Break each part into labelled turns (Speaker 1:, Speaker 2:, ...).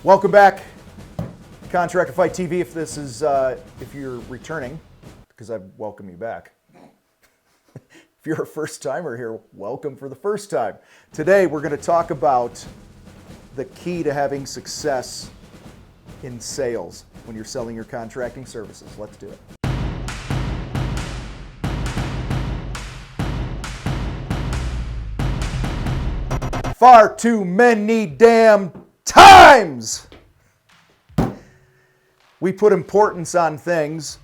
Speaker 1: Welcome back, Contractor Fight TV. If you're returning, because I welcome you back. If you're a first timer here, welcome for the first time. Today we're going to talk about the key to having success in sales when you're selling your contracting services. Let's do it. Far too many damn times we put importance on things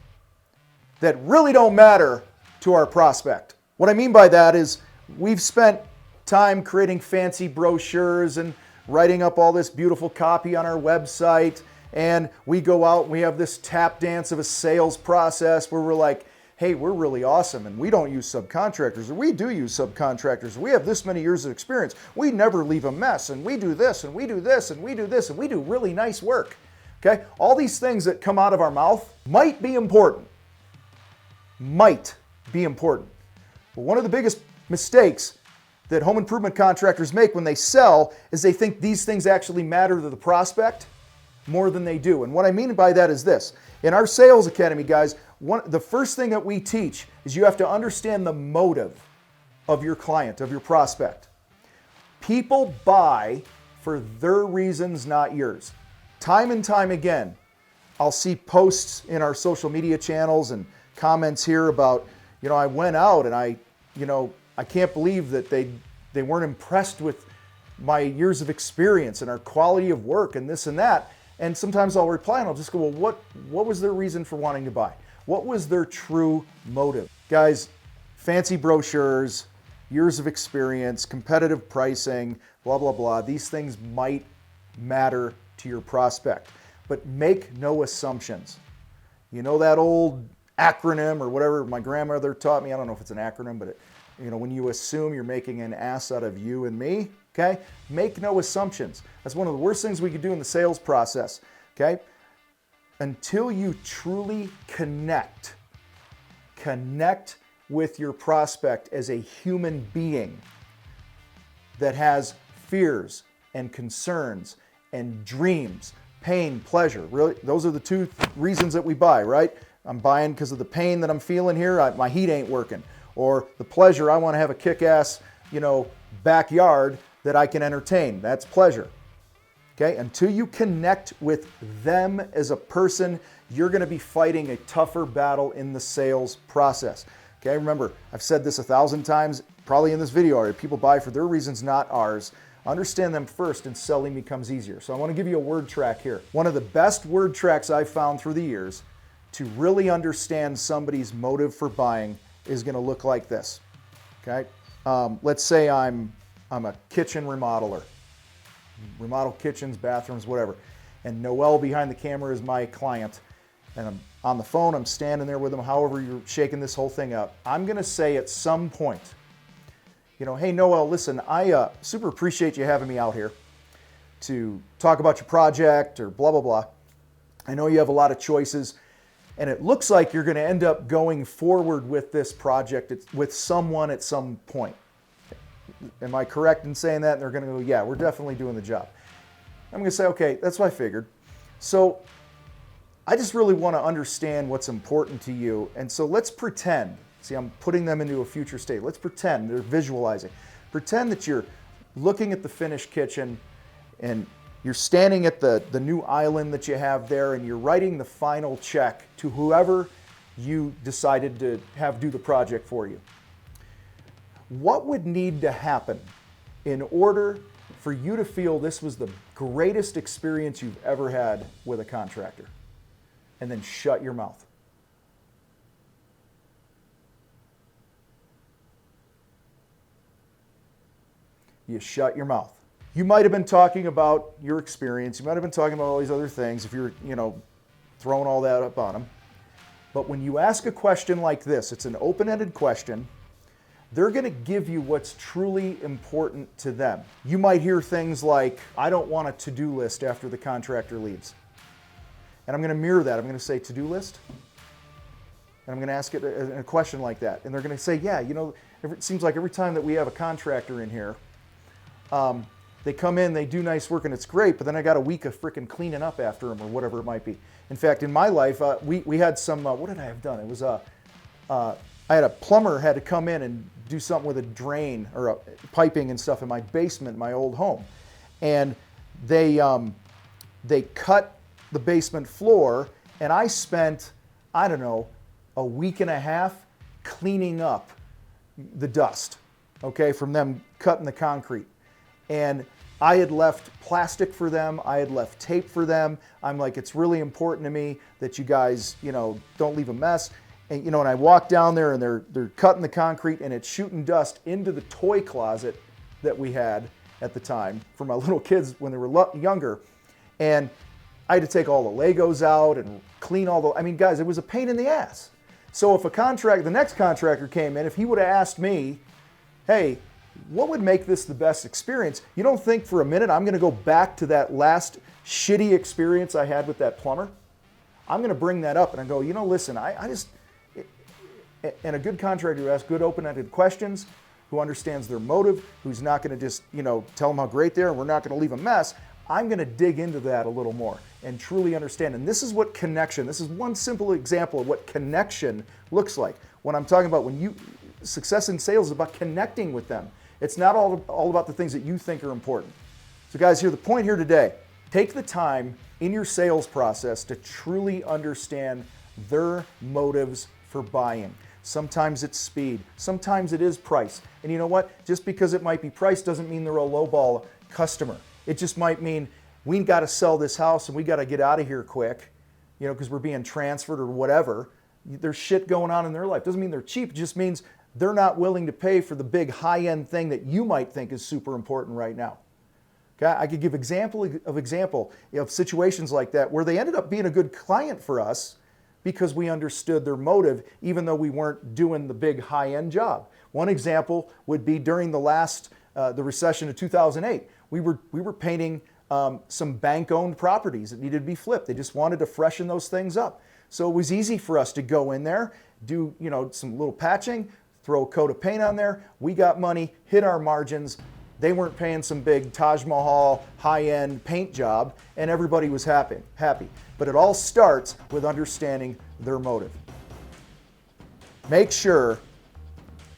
Speaker 1: that really don't matter to our prospect. What I mean by that is we've spent time creating fancy brochures and writing up all this beautiful copy on our website, and we go out and we have this tap dance of a sales process where we're like, hey, we're really awesome and we don't use subcontractors, or we do use subcontractors. We have this many years of experience. We never leave a mess, and we do this and we do this and we do this and we do really nice work. Okay? All these things that come out of our mouth might be important. Might be important. But one of the biggest mistakes that home improvement contractors make when they sell is they think these things actually matter to the prospect more than they do. And what I mean by that is this. In our sales academy, guys, the first thing that we teach is you have to understand the motive of your client, of your prospect. People buy for their reasons, not yours. Time and time again, I'll see posts in our social media channels and comments here about, I went out and I can't believe that they weren't impressed with my years of experience and our quality of work and this and that. And sometimes I'll reply and I'll just go, well, what was their reason for wanting to buy? What was their true motive? Guys, fancy brochures, years of experience, competitive pricing, blah, blah, blah. These things might matter to your prospect, but make no assumptions. You know that old acronym or whatever my grandmother taught me? I don't know if it's an acronym, but when you assume you're making an ass out of you and me, okay? Make no assumptions. That's one of the worst things we could do in the sales process, okay? Until you truly connect with your prospect as a human being that has fears and concerns and dreams, pain, pleasure. Really, those are the two reasons that we buy, right? I'm buying because of the pain that I'm feeling here. My heat ain't working. Or the pleasure, I want to have a kick-ass, backyard that I can entertain. That's pleasure. Okay? Until you connect with them as a person, you're going to be fighting a tougher battle in the sales process. Okay? Remember, I've said this 1,000 times, probably in this video already. People buy for their reasons, not ours. Understand them first and selling becomes easier. So I want to give you a word track here. One of the best word tracks I've found through the years to really understand somebody's motive for buying is going to look like this. Okay? Let's say I'm a kitchen remodeler. Remodel kitchens, bathrooms, whatever. And Noel behind the camera is my client. And I'm on the phone, I'm standing there with him, however you're shaking this whole thing up. I'm going to say at some point, hey Noel, listen, I super appreciate you having me out here to talk about your project or blah, blah, blah. I know you have a lot of choices, and it looks like you're going to end up going forward with this project with someone at some point. Am I correct in saying that? And they're going to go, yeah, we're definitely doing the job. I'm going to say, okay, that's what I figured. So I just really want to understand what's important to you. And so let's pretend. See, I'm putting them into a future state. Let's pretend, they're visualizing. Pretend that you're looking at the finished kitchen and you're standing at the new island that you have there, and you're writing the final check to whoever you decided to have do the project for you. What would need to happen in order for you to feel this was the greatest experience you've ever had with a contractor? And then shut your mouth. You shut your mouth. You might have been talking about your experience. You might have been talking about all these other things if you're, throwing all that up on them. But when you ask a question like this, it's an open-ended question, they're going to give you what's truly important to them. You might hear things like, I don't want a to-do list after the contractor leaves. And I'm going to mirror that. I'm going to say, to-do list? And I'm going to ask it a question like that. And they're going to say, yeah, it seems like every time that we have a contractor in here, They come in, they do nice work, and it's great, but then I got a week of freaking cleaning up after them or whatever it might be. In fact, in my life, we had some, what did I have done? It was, I had a plumber had to come in and do something with a drain or piping and stuff in my basement, my old home. And they cut the basement floor, and I spent, I don't know, a week and a half cleaning up the dust, okay, from them cutting the concrete. And I had left plastic for them. I had left tape for them. I'm like, it's really important to me that you guys, you know, don't leave a mess. And, you know, and I walk down there and they're cutting the concrete and it's shooting dust into the toy closet that we had at the time for my little kids when they were younger. And I had to take all the Legos out and clean all the, I mean, guys, it was a pain in the ass. So if the next contractor came in, if he would have asked me, hey, what would make this the best experience? You don't think for a minute I'm going to go back to that last shitty experience I had with that plumber? I'm going to bring that up and I go, you know, listen, and a good contractor who asks good open-ended questions, who understands their motive, who's not going to just, you know, tell them how great they are and we're not going to leave a mess. I'm going to dig into that a little more and truly understand. And this is what connection, this is one simple example of what connection looks like. When I'm talking about success in sales is about connecting with them. It's not all about the things that you think are important. So guys, the point here today, take the time in your sales process to truly understand their motives for buying. Sometimes it's speed, sometimes it is price. And you know what? Just because it might be price doesn't mean they're a lowball customer. It just might mean we got to sell this house and we got to get out of here quick, you know, because we're being transferred or whatever. There's shit going on in their life. Doesn't mean they're cheap. It just means they're not willing to pay for the big high-end thing that you might think is super important right now. Okay? I could give example of situations like that where they ended up being a good client for us because we understood their motive, even though we weren't doing the big high-end job. One example would be during the recession of 2008. We were painting some bank-owned properties that needed to be flipped. They just wanted to freshen those things up. So it was easy for us to go in there, do, you know, some little patching, throw a coat of paint on there. We got money, hit our margins. They weren't paying some big Taj Mahal high-end paint job, and everybody was happy. But it all starts with understanding their motive. Make sure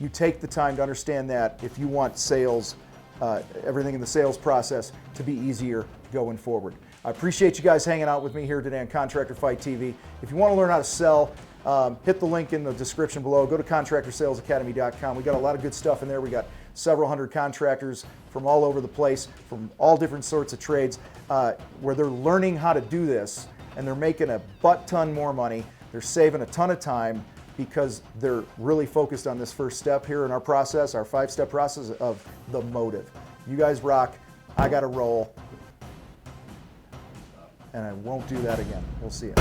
Speaker 1: you take the time to understand that if you want sales, everything in the sales process to be easier going forward. I appreciate you guys hanging out with me here today on Contractor Fight TV. If you want to learn how to sell, hit the link in the description below. Go to contractorsalesacademy.com. We got a lot of good stuff in there. We got several hundred contractors from all over the place, from all different sorts of trades, where they're learning how to do this, and they're making a butt ton more money. They're saving a ton of time because they're really focused on this first step here in our process, our 5-step process of the motive. You guys rock. I got to roll. And I won't do that again. We'll see you.